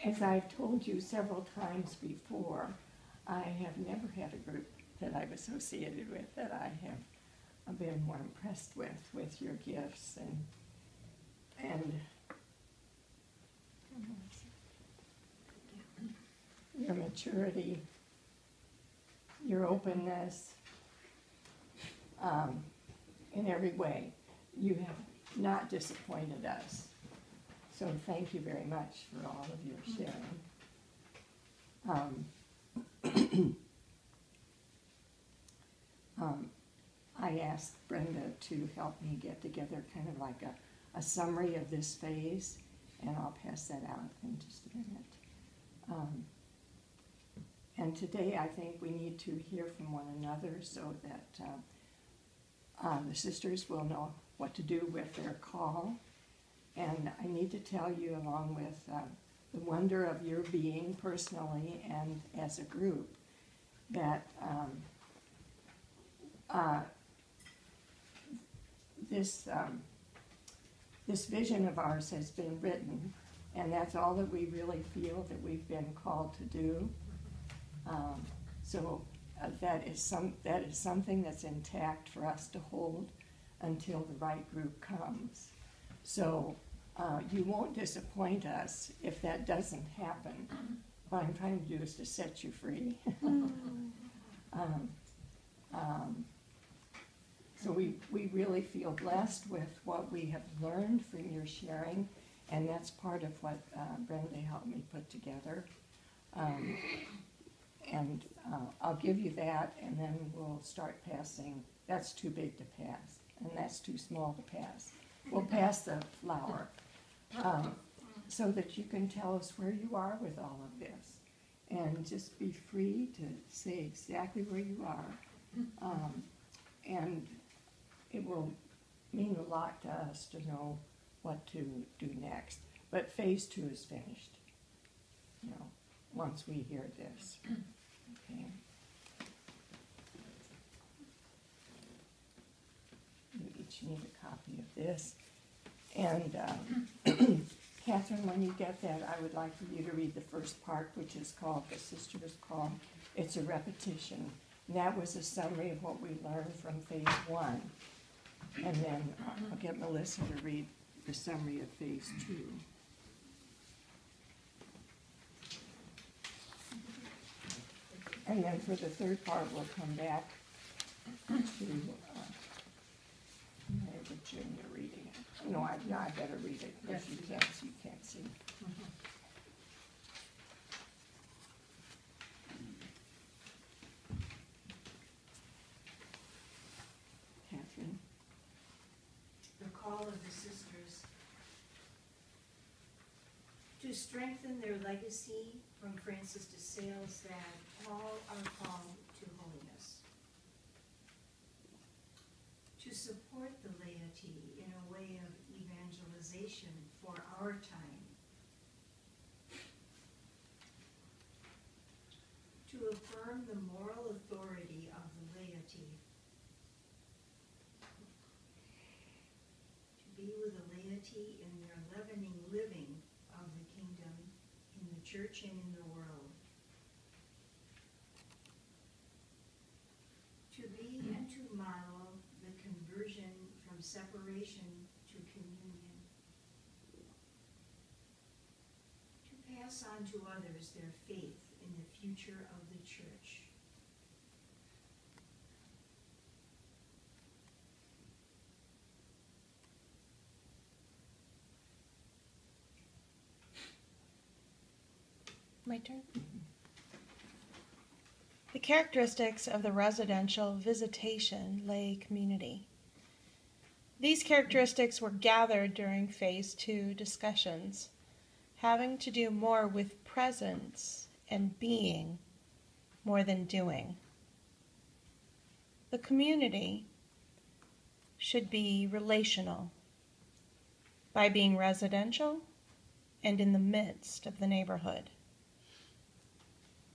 As I've told you several times before, I have never had a group that I've associated with that I have been more impressed with your gifts and your maturity, your openness, in every way. You have not disappointed us. So thank you very much for all of your sharing. I asked Brenda to help me get together kind of like a summary of this phase, and I'll pass that out in just a minute. And today I think we need to hear from one another so that the sisters will know what to do with their call. And I need to tell you, along with the wonder of your being personally and as a group, that this vision of ours has been written, and that's all that we really feel that we've been called to do. So that is something that's intact for us to hold until the right group comes. So you won't disappoint us if that doesn't happen. What I'm trying to do is to set you free. So we really feel blessed with what we have learned from your sharing, and that's part of what Brenda helped me put together. And I'll give you that, and then we'll start passing. That's too big to pass, and that's too small to pass. We'll pass the flower so that you can tell us where you are with all of this, and just be free to say exactly where you are. And it will mean a lot to us to know what to do next. But phase 2 is finished, once we hear this. Okay. You each need a copy of this. And Catherine, when you get that, I would like for you to read the first part, which is called The Sisters Call. It's a repetition. And that was a summary of what we learned from phase 1. And then I'll get Melissa to read the summary of phase 2. And then for the third part, we'll come back to Virginia reading it. No, I better read it because you can't see. Catherine. The call of the sisters. To strengthen their legacy from Francis de Sales that all are called to holiness. To support the laity in a way of evangelization for our time. To affirm the moral authority of the laity. To be with the laity in their leavening living of the kingdom in the church and in the world. To be and to model the conversion from separation to communion. To pass on to others their faith in the future of the church. My turn. The characteristics of the residential visitation lay community. These characteristics were gathered during phase 2 discussions, having to do more with presence and being more than doing. The community should be relational by being residential and in the midst of the neighborhood.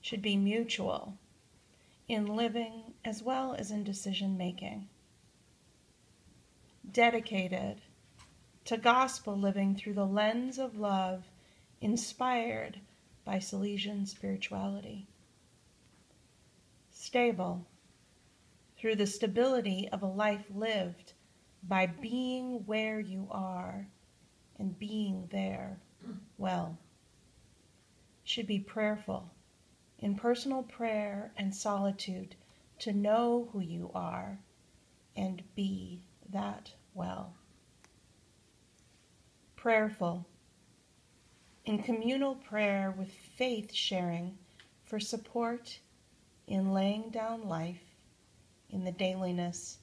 Should be mutual in living as well as in decision-making. Dedicated to gospel living through the lens of love, inspired by Salesian spirituality. Stable, through the stability of a life lived by being where you are and being there well. Should be prayerful, in personal prayer and solitude, to know who you are and be that well. Prayerful, in communal prayer with faith sharing for support in laying down life in the dailiness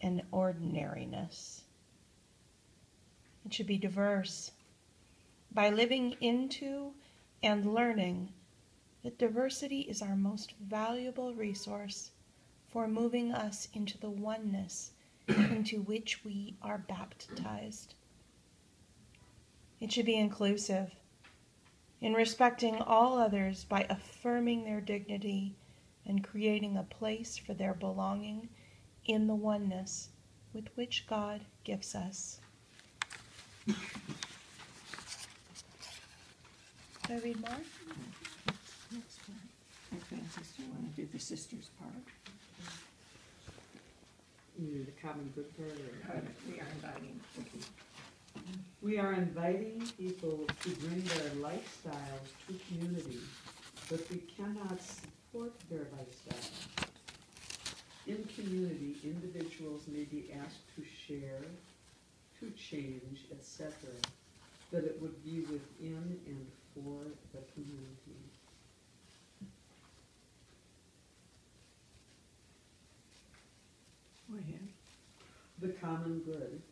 and ordinariness. It should be diverse, by living into and learning that diversity is our most valuable resource for moving us into the oneness into which we are baptized. It should be inclusive, in respecting all others by affirming their dignity and creating a place for their belonging in the oneness with which God gives us. Should I read more? Next part. And Francis, do you want to do the sisters part? You do the common good part, or? We are inviting. We are inviting people to bring their lifestyles to community, but we cannot support their lifestyle. In community, individuals may be asked to share, to change, etc., but it would be within and for the community. Go ahead. The common good.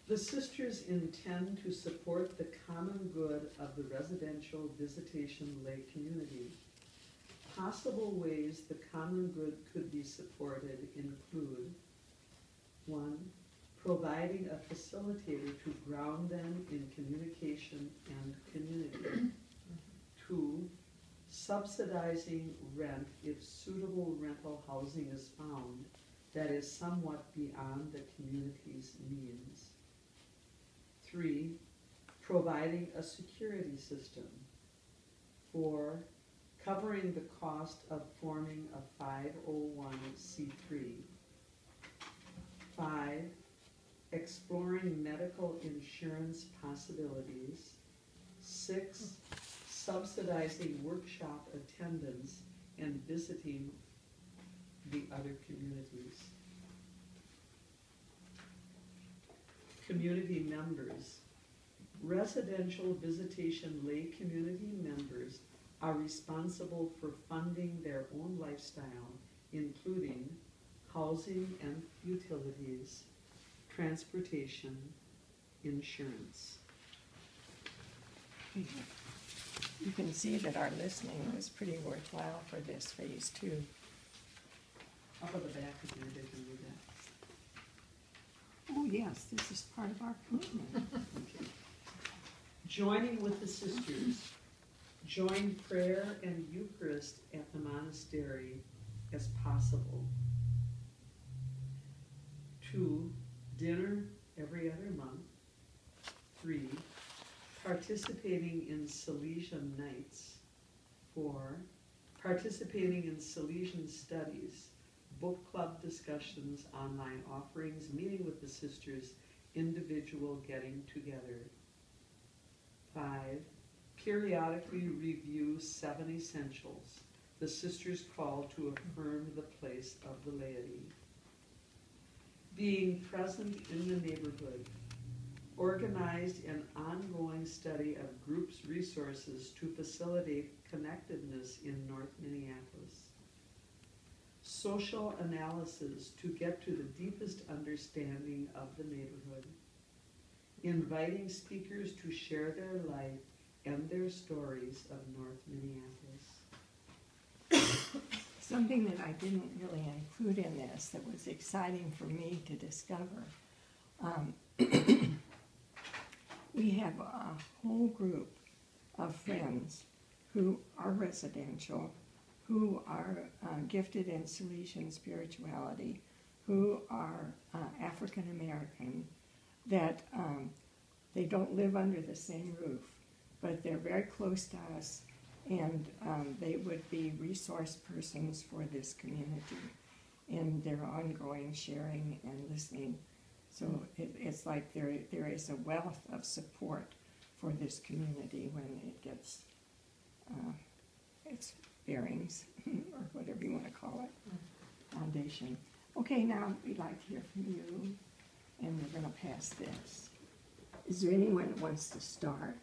The sisters intend to support the common good of the residential visitation lay community. Possible ways the common good could be supported include: 1. Providing a facilitator to ground them in communication and community. 2. Subsidizing rent if suitable rental housing is found that is somewhat beyond the community's means. 3. Providing a security system. 4. Covering the cost of forming a 501c3. 5. Exploring medical insurance possibilities. 6. Subsidizing workshop attendance and visiting the other communities. Community members. Residential visitation lay community members are responsible for funding their own lifestyle, including housing and utilities, transportation, insurance. You can see that our listening was pretty worthwhile for this phase too. Up at the back of there, they can read that. Oh yes, this is part of our commitment. Okay. Joining with the sisters. Join prayer and Eucharist at the monastery as possible. 2. Dinner every other month. 3. Participating in Salesian nights. 4. Participating in Salesian studies, book club discussions, online offerings, meeting with the sisters, individual getting together. 5. Periodically review 7 essentials, the sisters' call to affirm the place of the laity. Being present in the neighborhood. Organized and ongoing study of groups' resources to facilitate connectedness in North Minneapolis. Social analysis to get to the deepest understanding of the neighborhood. Inviting speakers to share their life and their stories of North Minneapolis. Something that I didn't really include in this that was exciting for me to discover. We have a whole group of friends who are residential, who are gifted in Salesian spirituality, who are African American, that they don't live under the same roof, but they're very close to us, and they would be resource persons for this community in their ongoing sharing and listening. So it's like there is a wealth of support for this community when it gets its bearings, or whatever you want to call it, foundation. Okay, now we'd like to hear from you, and we're going to pass this. Is there anyone that wants to start?